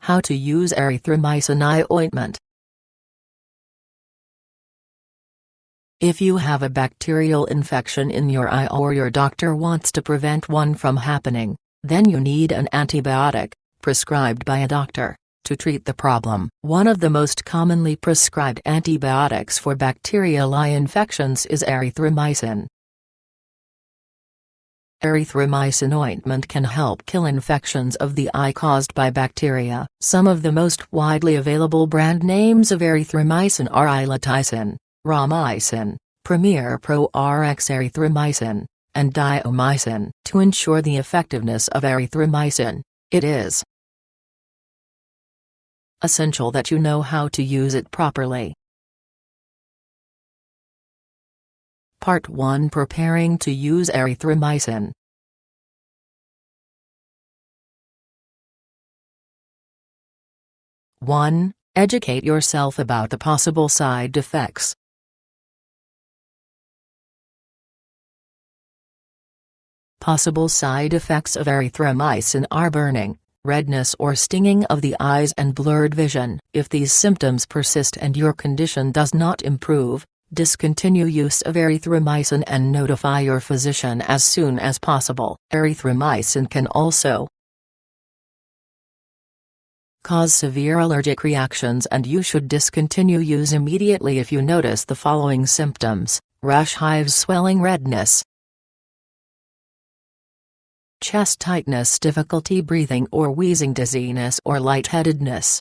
How to use erythromycin eye ointment. If you have a bacterial infection in your eye or your doctor wants to prevent one from happening, then you need an antibiotic, prescribed by a doctor, to treat the problem. One of the most commonly prescribed antibiotics for bacterial eye infections is erythromycin. Erythromycin ointment can help kill infections of the eye caused by bacteria. Some of the most widely available brand names of erythromycin are Erythromycin, Romycin, Premier Pro RX Erythromycin, and Diomycin. To ensure the effectiveness of erythromycin, it is essential that you know how to use it properly. Part 1: Preparing to use erythromycin. (1) Educate yourself about the possible side effects. Possible side effects of erythromycin are burning, redness or stinging of the eyes and blurred vision. If these symptoms persist and your condition does not improve, discontinue use of erythromycin and notify your physician as soon as possible. Erythromycin can also cause severe allergic reactions and you should discontinue use immediately if you notice the following symptoms: rash, hives, swelling, redness, chest tightness, difficulty breathing or wheezing, dizziness or lightheadedness.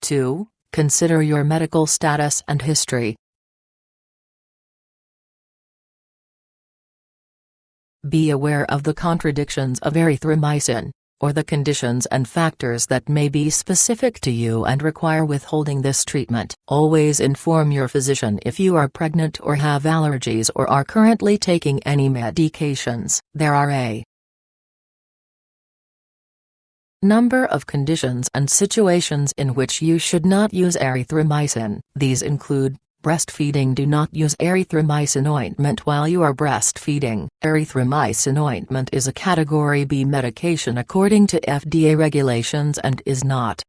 2. Consider your medical status and history. Be aware of the contradictions of erythromycin, or the conditions and factors that may be specific to you and require withholding this treatment. Always inform your physician if you are pregnant or have allergies or are currently taking any medications. There are a number of conditions and situations in which you should not use erythromycin. These include breastfeeding. Do not use erythromycin ointment while you are breastfeeding. Erythromycin ointment is a Category B medication according to FDA regulations and is not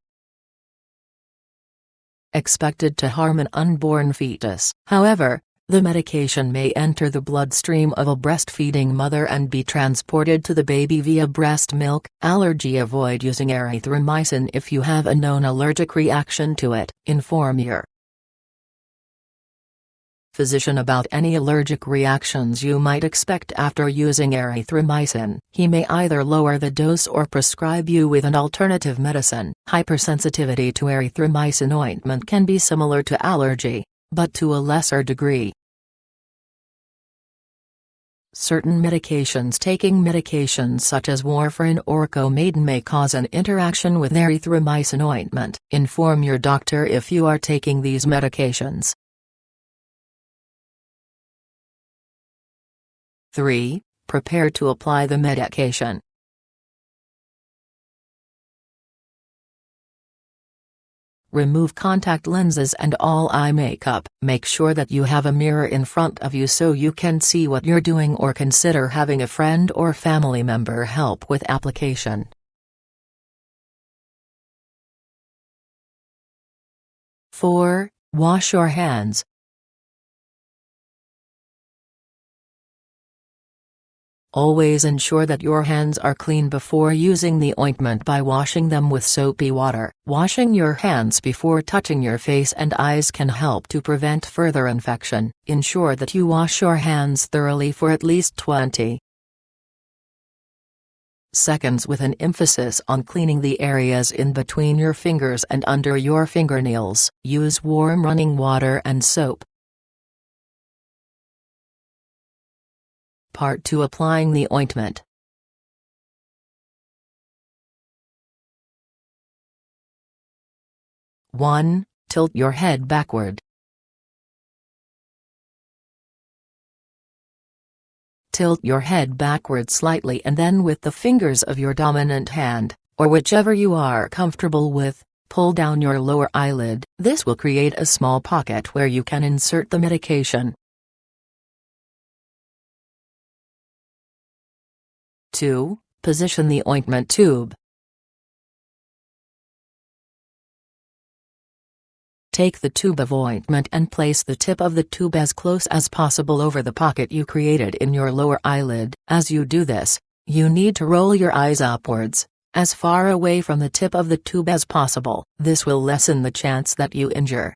expected to harm an unborn fetus. However, the medication may enter the bloodstream of a breastfeeding mother and be transported to the baby via breast milk. Allergy. Avoid using erythromycin if you have a known allergic reaction to it. Inform your physician about any allergic reactions you might expect after using erythromycin. He may either lower the dose or prescribe you with an alternative medicine. Hypersensitivity to erythromycin ointment can be similar to allergy, but to a lesser degree. Certain medications. Taking medications such as warfarin or Coumadin may cause an interaction with erythromycin ointment. Inform your doctor if you are taking these medications. 3. Prepare to apply the medication. Remove contact lenses and all eye makeup. Make sure that you have a mirror in front of you so you can see what you're doing, or consider having a friend or family member help with application. 4. Wash your hands. Always ensure that your hands are clean before using the ointment by washing them with soapy water. Washing your hands before touching your face and eyes can help to prevent further infection. Ensure that you wash your hands thoroughly for at least 20 seconds with an emphasis on cleaning the areas in between your fingers and under your fingernails. Use warm running water and soap. Part 2: Applying the ointment. (1) Tilt your head backward. Tilt your head backward slightly and then with the fingers of your dominant hand, or whichever you are comfortable with, pull down your lower eyelid. This will create a small pocket where you can insert the medication. 2. Position the ointment tube. Take the tube of ointment and place the tip of the tube as close as possible over the pocket you created in your lower eyelid. As you do this, you need to roll your eyes upwards, as far away from the tip of the tube as possible. This will lessen the chance that you injure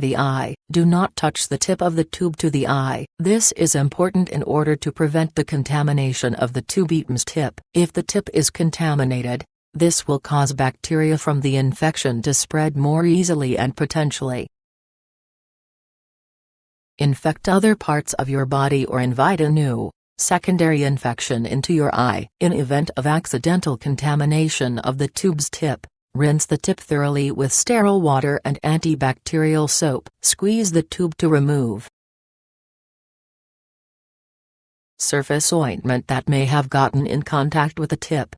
the eye. Do not touch the tip of the tube to the eye. This is important in order to prevent the contamination of the tube's tip. If the tip is contaminated, this will cause bacteria from the infection to spread more easily and potentially infect other parts of your body or invite a new, secondary infection into your eye. In event of accidental contamination of the tube's tip, rinse the tip thoroughly with sterile water and antibacterial soap. Squeeze the tube to remove surface ointment that may have gotten in contact with the tip.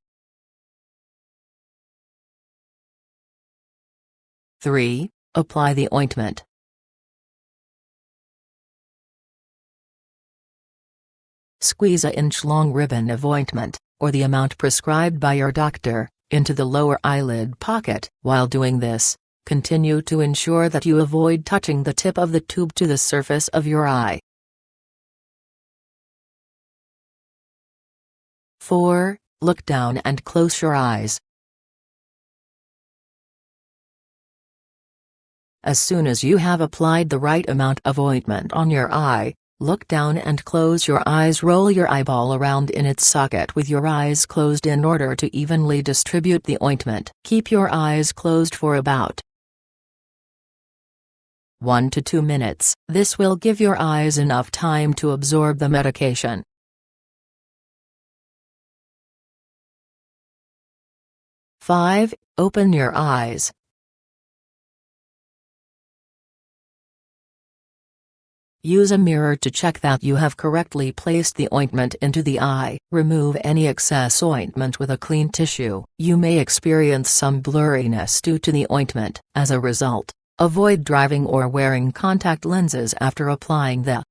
3. Apply the ointment. Squeeze an inch-long ribbon of ointment, or the amount prescribed by your doctor, into the lower eyelid pocket. While doing this, continue to ensure that you avoid touching the tip of the tube to the surface of your eye. 4. Look down and close your eyes. As soon as you have applied the right amount of ointment on your eye, look down and close your eyes. Roll your eyeball around in its socket with your eyes closed in order to evenly distribute the ointment. Keep your eyes closed for about 1 to 2 minutes. This will give your eyes enough time to absorb the medication. 5. Open your eyes. Use a mirror to check that you have correctly placed the ointment into the eye. Remove any excess ointment with a clean tissue. You may experience some blurriness due to the ointment. As a result, avoid driving or wearing contact lenses after applying the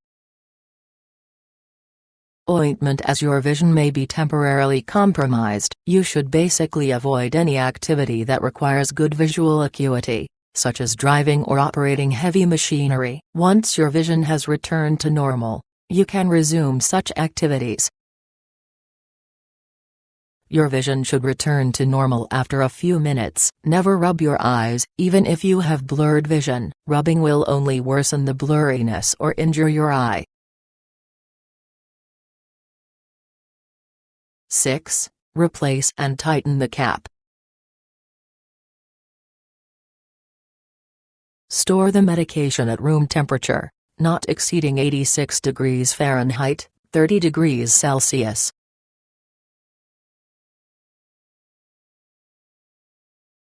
ointment, as your vision may be temporarily compromised. You should basically avoid any activity that requires good visual acuity, such as driving or operating heavy machinery. Once your vision has returned to normal, you can resume such activities. Your vision should return to normal after a few minutes. Never rub your eyes, even if you have blurred vision. Rubbing will only worsen the blurriness or injure your eye. 6. Replace and tighten the cap. Store the medication at room temperature, not exceeding 86 degrees Fahrenheit, 30 degrees Celsius.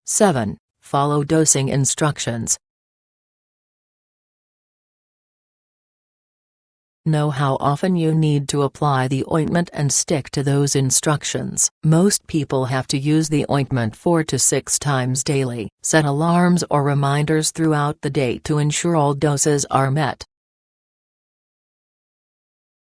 7. Follow dosing instructions. Know how often you need to apply the ointment and stick to those instructions. Most people have to use the ointment 4 to 6 times daily. Set alarms or reminders throughout the day to ensure all doses are met.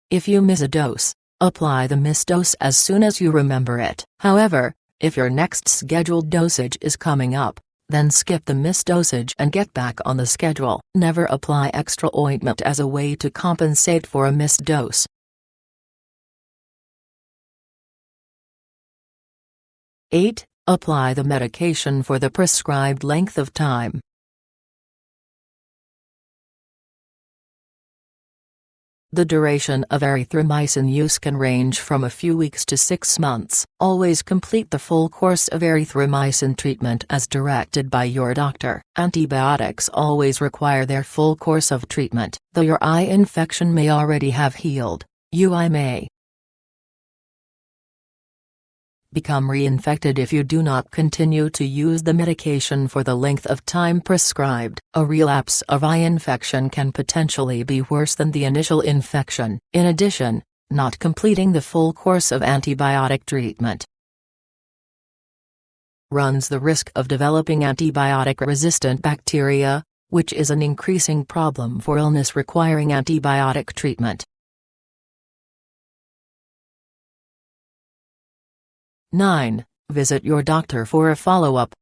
If you miss a dose, apply the missed dose as soon as you remember it. However, if your next scheduled dosage is coming up, then skip the missed dosage and get back on the schedule. Never apply extra ointment as a way to compensate for a missed dose. 8. Apply the medication for the prescribed length of time. The duration of erythromycin use can range from a few weeks to 6 months. Always complete the full course of erythromycin treatment as directed by your doctor. Antibiotics always require their full course of treatment. Though your eye infection may already have healed, your eye may become reinfected if you do not continue to use the medication for the length of time prescribed. A relapse of eye infection can potentially be worse than the initial infection. In addition, not completing the full course of antibiotic treatment runs the risk of developing antibiotic-resistant bacteria, which is an increasing problem for illness requiring antibiotic treatment. 9. Visit your doctor for a follow-up.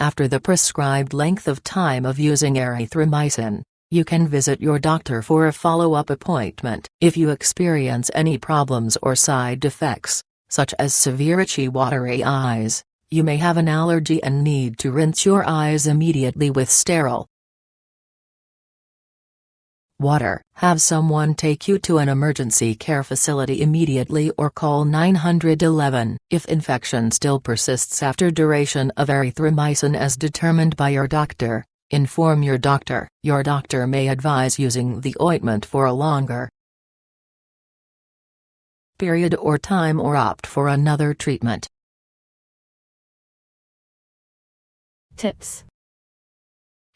After the prescribed length of time of using erythromycin, you can visit your doctor for a follow-up appointment. If you experience any problems or side effects, such as severe itchy watery eyes, you may have an allergy and need to rinse your eyes immediately with sterile water. Have someone take you to an emergency care facility immediately or call 911. If infection still persists after duration of erythromycin as determined by your doctor, inform your doctor. Your doctor may advise using the ointment for a longer period or time or opt for another treatment. Tips.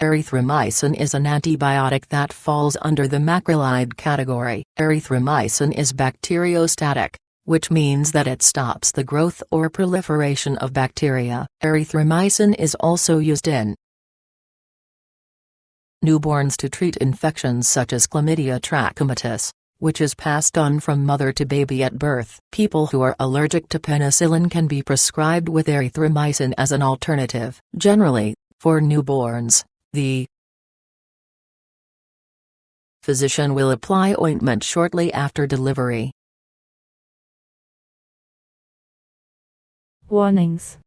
Erythromycin is an antibiotic that falls under the macrolide category. Erythromycin is bacteriostatic, which means that it stops the growth or proliferation of bacteria. Erythromycin is also used in newborns to treat infections such as chlamydia trachomatis, which is passed on from mother to baby at birth. People who are allergic to penicillin can be prescribed with erythromycin as an alternative. Generally, for newborns, the physician will apply ointment shortly after delivery. Warnings.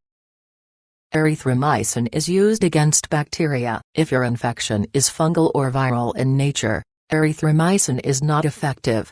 Erythromycin is used against bacteria. If your infection is fungal or viral in nature, erythromycin is not effective.